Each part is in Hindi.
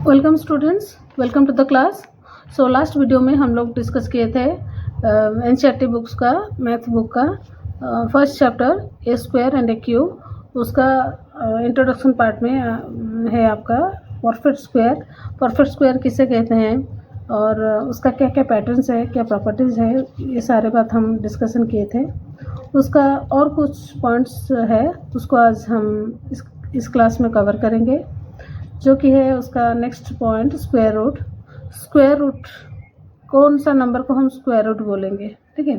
Welcome students, welcome to the class. So last video में हम लोग डिस्कस किए थे एनसीईआरटी बुक्स का मैथ बुक का first chapter a square and a cube. उसका इंट्रोडक्शन पार्ट में है आपका परफेक्ट स्क्वायर। परफेक्ट स्क्वायर किसे कहते हैं और उसका क्या क्या पैटर्न्स है, क्या प्रॉपर्टीज़ है, ये सारे बात हम डिस्कशन किए थे। उसका और कुछ पॉइंट्स है, उसको आज हम इस क्लास में कवर करेंगे, जो कि है उसका next point square root. Square root कौन सा नंबर को हम स्क्वायर रूट बोलेंगे, ठीक है।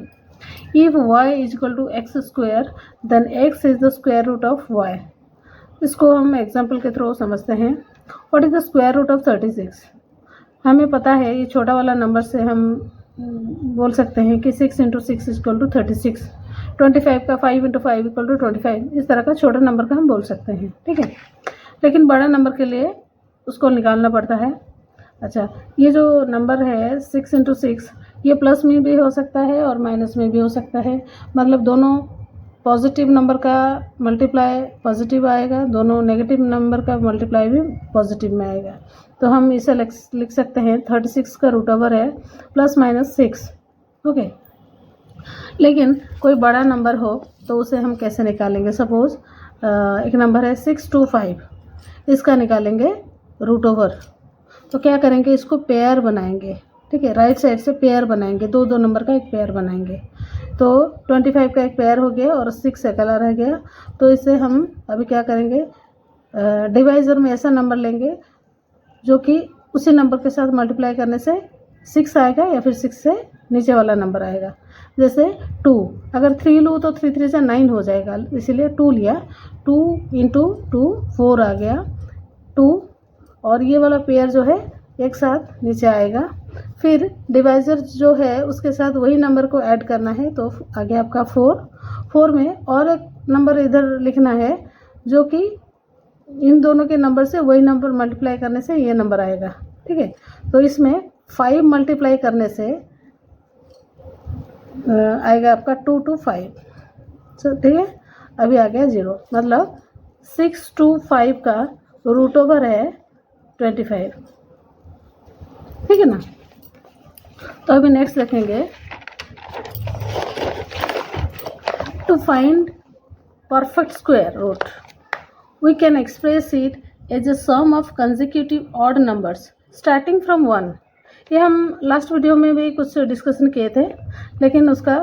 If y is equal to x square then x is the square root of y। इसको हम एग्जांपल के थ्रू समझते हैं। What is the square root of 36? हमें पता है ये छोटा वाला नंबर से हम बोल सकते हैं कि 6 इंटू 6 इज इक्वल टू 36। 25 का 5 इंटू 5 इक्वल टू 25। इस तरह का छोटा नंबर का हम बोल सकते हैं, ठीक है। लेकिन बड़ा नंबर के लिए उसको निकालना पड़ता है। अच्छा, ये जो नंबर है 6 इंटू 6, ये प्लस में भी हो सकता है और माइनस में भी हो सकता है। मतलब दोनों पॉजिटिव नंबर का मल्टीप्लाई पॉजिटिव आएगा, दोनों नेगेटिव नंबर का मल्टीप्लाई भी पॉजिटिव में आएगा। तो हम इसे लिख सकते हैं 36 का रूट ओवर है प्लस माइनस 6, ओके। लेकिन कोई बड़ा नंबर हो तो उसे हम कैसे निकालेंगे? सपोज एक नंबर है 625, इसका निकालेंगे रूट ओवर। तो क्या करेंगे, इसको पेयर बनाएंगे, ठीक है। राइट साइड से पेयर बनाएंगे, दो दो नंबर का एक पेयर बनाएंगे। तो 25 का एक पेयर हो गया और 6 अकेला रह गया। तो इसे हम अभी क्या करेंगे, डिवाइज़र में ऐसा नंबर लेंगे जो कि उसी नंबर के साथ मल्टीप्लाई करने से 6 आएगा या फिर 6 से नीचे वाला नंबर आएगा। जैसे 2, अगर 3 लूँ तो 3 3 से 9 हो जाएगा, इसीलिए 2 लिया। 2 इंटू 2 4 आ गया 2, और ये वाला पेयर जो है एक साथ नीचे आएगा। फिर डिवाइज़र जो है उसके साथ वही नंबर को ऐड करना है, तो आ गया आपका 4 में और एक नंबर इधर लिखना है जो कि इन दोनों के नंबर से वही नंबर मल्टीप्लाई करने से ये नंबर आएगा, ठीक है। तो इसमें 5 मल्टीप्लाई करने से आएगा आपका 2 to 5, ठीक है। अभी आ गया 0, मतलब 6 to 5 का रूट ओवर है 25, ठीक है ना। तो अभी नेक्स्ट देखेंगे, to find perfect square root we can express it as a sum of consecutive odd numbers starting from 1। ये हम लास्ट वीडियो में भी कुछ डिस्कशन किए थे, लेकिन उसका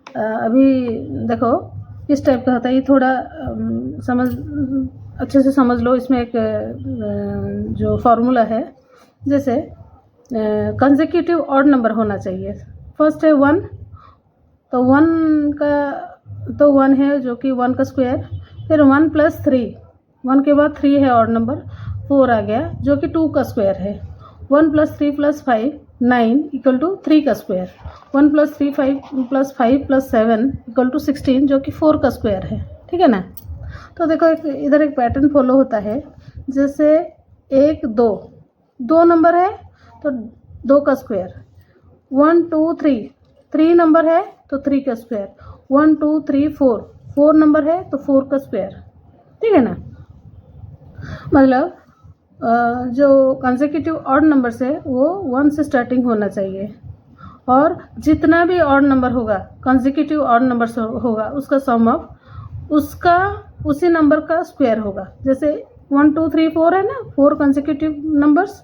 अभी देखो किस टाइप का होता है, ये थोड़ा अच्छे से समझ लो। इसमें एक जो फॉर्मूला है, जैसे कंसेक्यूटिव ऑड नंबर होना चाहिए। फर्स्ट है 1, तो 1 है जो कि 1 का स्क्वायर। फिर 1 प्लस 3, 1 के बाद 3 है ऑड नंबर, 4 आ गया जो कि 2 का स्क्वायर है। 1 प्लस 3 प्लस 5 9 इक्वल टू 3 का square. 1 plus 3 5 plus 5 plus 7 equal to 16 जो कि 4 का स्क्वायर है, ठीक है ना। तो देखो इधर एक पैटर्न फॉलो होता है। जैसे 1 2 नंबर है तो 2 का स्क्वायर। 1 2 3 नंबर है तो 3 का स्क्वायर। 1 2 3 4 नंबर है तो 4 का स्क्वायर, ठीक है ना। मतलब जो कंसेक्यूटिव ऑड नंबर्स है वो 1 से स्टार्टिंग होना चाहिए, और जितना भी ऑड नंबर होगा कंसेक्यूटिव ऑड नंबर्स होगा उसका सम ऑफ उसका उसी नंबर का स्क्वायर होगा। जैसे 1 2 3 4 है ना, 4 कंसेक्यूटिव नंबर्स,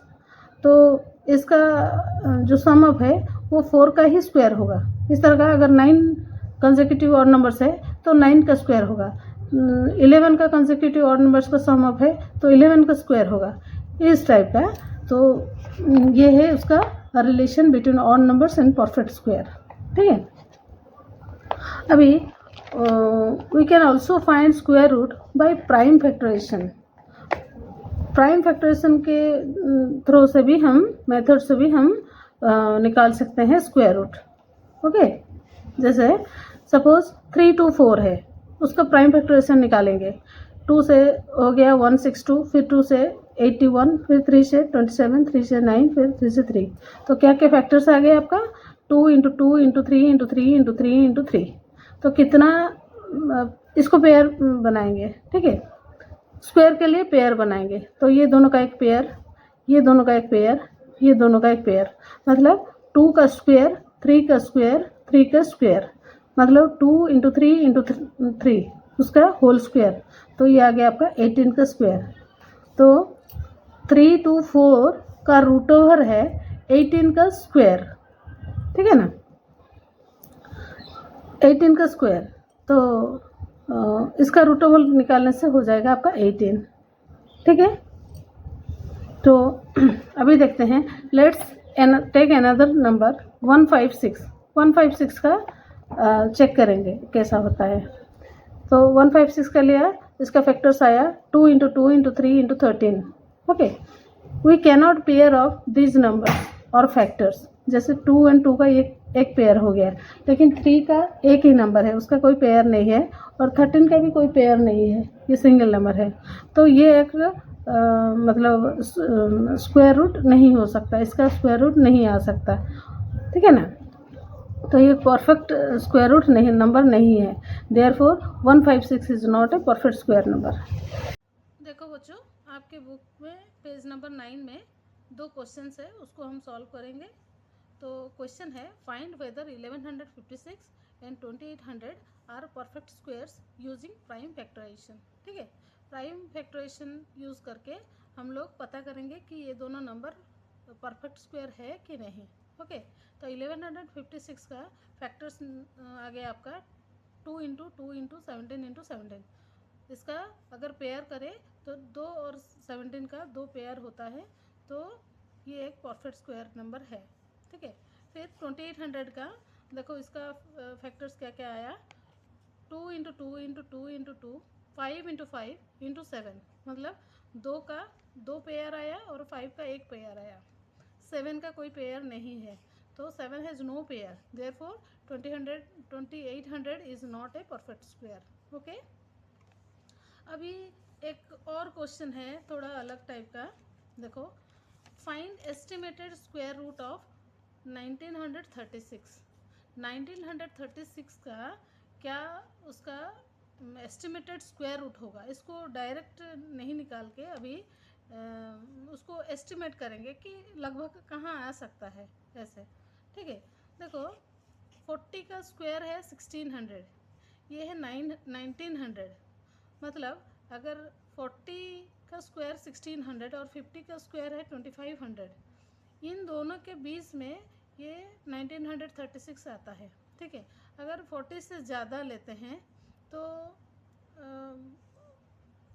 तो इसका जो सम ऑफ है वो 4 का ही स्क्वायर होगा। इस तरह का अगर 9 कंसेक्यूटिव ऑड नंबर्स है तो 9 का स्क्वायर होगा। 11 का कंसेक्यूटिव ऑड नंबर्स का सम ऑफ है तो 11 का स्क्वायर होगा, इस टाइप का। तो ये है उसका relation between odd numbers and perfect square, ठीक है। अभी we can also find square root by prime factorization. Prime factorization के थ्रू से भी हम मेथड से भी हम निकाल सकते हैं स्क्वायर रूट, ओके। जैसे सपोज 3 2 4 है, उसका प्राइम फैक्टराइजेशन निकालेंगे। 2 से हो गया 162, फिर 2 से 81, फिर 3 से 27, 3 से 9, फिर 3 से 3। तो क्या क्या फैक्टर्स आ गए आपका? 2 into 2 into 3 into 3 into 3 into 3। तो कितना, इसको पेयर बनाएंगे, ठीक है। स्क्वायर के लिए पेयर बनाएंगे, तो ये दोनों का एक पेयर, ये दोनों का एक पेयर, ये दोनों का एक पेयर, मतलब 2 का स्क्वायर, 3 का स्क्वायर, 3 का स्क्वायर, मतलब 2 इंटू 3 इंटू 3 उसका होल स्क्वायर, तो ये आ गया आपका 18 का स्क्वायर। तो 3 to 4 का रूट ओवर है 18 का स्क्वायर, ठीक है ना, 18 का स्क्वायर। तो इसका रूट ओवर निकालने से हो जाएगा आपका 18, ठीक है। तो अभी देखते हैं, लेट्स टेक अनदर नंबर 156। 156 का चेक करेंगे कैसा होता है। तो 156 का लिया, इसका फैक्टर्स आया 2 into 2 into 3 into 13। Okay, we cannot pair of these numbers और फैक्टर्स। जैसे 2 एंड 2 का एक पेयर हो गया, लेकिन 3 का एक ही नंबर है, उसका कोई पेयर नहीं है, और 13 का भी कोई पेयर नहीं है, ये सिंगल नंबर है। तो ये एक मतलब स्क्वायर रूट नहीं हो सकता, इसका स्क्वायर रूट नहीं आ सकता, ठीक है ना। तो ये परफेक्ट स्क्वायर रूट नहीं नंबर नहीं है, therefore 156 is not a perfect square number. देखो बच्चों, आपके बुक में पेज नंबर 9 में 2 क्वेश्चंस है, उसको हम सॉल्व करेंगे। तो क्वेश्चन है, find whether 1156 and 2800 are perfect squares using prime factorization, ठीक है। प्राइम फैक्टराइजेशन यूज़ करके हम लोग पता करेंगे कि ये दोनों नंबर परफेक्ट स्क्वायर है कि नहीं। ओके, तो 1156 का फैक्टर्स आ गया आपका 2 इंटू 2 इंटू 17 इंटू 17। इसका अगर पेयर करें तो 2 और 17 का 2 पेयर होता है, तो ये एक परफेक्ट स्क्वायर नंबर है, ठीक है। फिर 2800 का देखो, इसका फैक्टर्स क्या क्या आया, 2 into 2 into 2 into 2, 5 into 5 into 7, मतलब 2 का 2 पेयर आया और 5 का एक पेयर आया। 7 का कोई पेयर नहीं है, तो 7 has no pair, therefore 2800 is not a perfect square. Okay, अभी एक और क्वेश्चन है थोड़ा अलग टाइप का। देखो, find estimated square root of 1936। 1936 का क्या उसका एस्टिमेटेड स्क्वायर रूट होगा। इसको डायरेक्ट नहीं निकाल के अभी उसको एस्टिमेट करेंगे कि लगभग कहाँ आ सकता है ऐसे, ठीक है। देखो, 40 का स्क्वायर है 1600, ये है 1900, मतलब अगर 40 का स्क्वायर 1600 और 50 का स्क्वायर है 2500, इन दोनों के बीच में ये 1936 आता है, ठीक है। अगर 40 से ज़्यादा लेते हैं तो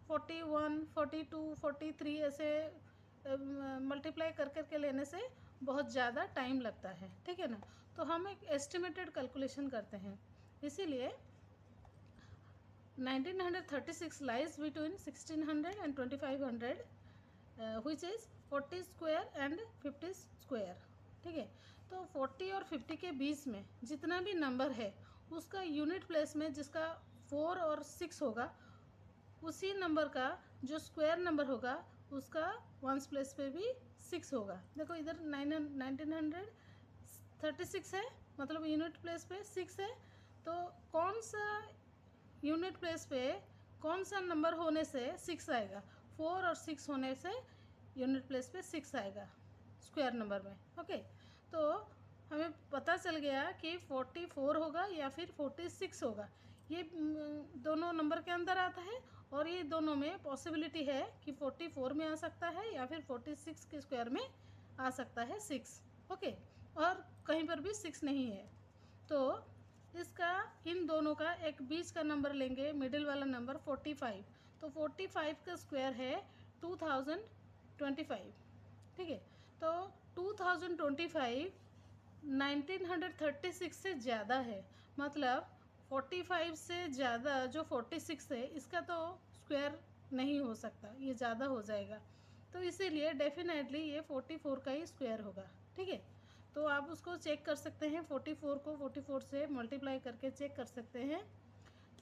41, 42, 43 ऐसे मल्टीप्लाई कर करके लेने से बहुत ज़्यादा टाइम लगता है, ठीक है ना। तो हम एक एस्टिमेटेड कैलकुलेशन करते हैं, इसीलिए 1936 lies between 1600 and 2500, which is 40 square and 50 square, ठीक है। तो 40 और 50 के बीच में जितना भी नंबर है उसका यूनिट प्लेस में जिसका 4 और 6 होगा, उसी नंबर का जो स्क्वायर नंबर होगा उसका वंस प्लेस पे भी 6 होगा। देखो इधर 1936 है, मतलब यूनिट प्लेस पे 6 है, तो कौन सा यूनिट प्लेस पे कौन सा नंबर होने से 6 आएगा, 4 और 6 होने से यूनिट प्लेस पे 6 आएगा स्क्वायर नंबर में। ओके, तो हमें पता चल गया कि 44 होगा या फिर 46 होगा, ये दोनों नंबर के अंदर आता है, और ये दोनों में पॉसिबिलिटी है कि 44 में आ सकता है या फिर 46 के स्क्वायर में आ सकता है 6। ओके, और कहीं पर भी 6 नहीं है, तो इसका इन दोनों का एक बीच का नंबर लेंगे, मिडिल वाला नंबर 45। तो 45 का स्क्वायर है 2025, ठीक है। तो 2025 1936 से ज़्यादा है, मतलब 45 से ज़्यादा जो 46 है इसका तो स्क्वायर नहीं हो सकता, ये ज़्यादा हो जाएगा, तो इसीलिए डेफिनेटली ये 44 का ही स्क्वायर होगा, ठीक है। तो आप उसको चेक कर सकते हैं, 44 को 44 से मल्टीप्लाई करके चेक कर सकते हैं,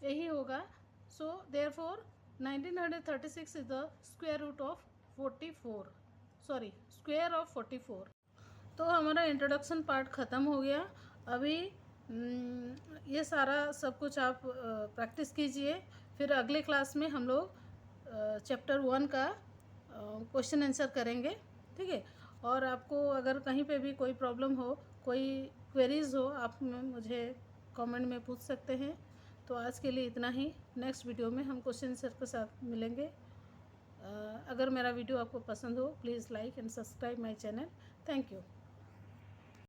यही होगा। So therefore 1936 is the square root of 44, sorry square of 44। तो हमारा इंट्रोडक्शन पार्ट ख़त्म हो गया। अभी ये सारा सब कुछ आप प्रैक्टिस कीजिए, फिर अगले क्लास में हम लोग चैप्टर 1 का क्वेश्चन आंसर करेंगे। ठीक है। और आपको अगर कहीं पे भी कोई प्रॉब्लम हो, कोई क्वेरीज़ हो, आप मुझे कमेंट में पूछ सकते हैं। तो आज के लिए इतना ही। नेक्स्ट वीडियो में हम क्वेश्चन आंसर के साथ मिलेंगे। अगर मेरा वीडियो आपको पसंद हो, please like and subscribe my channel. Thank you.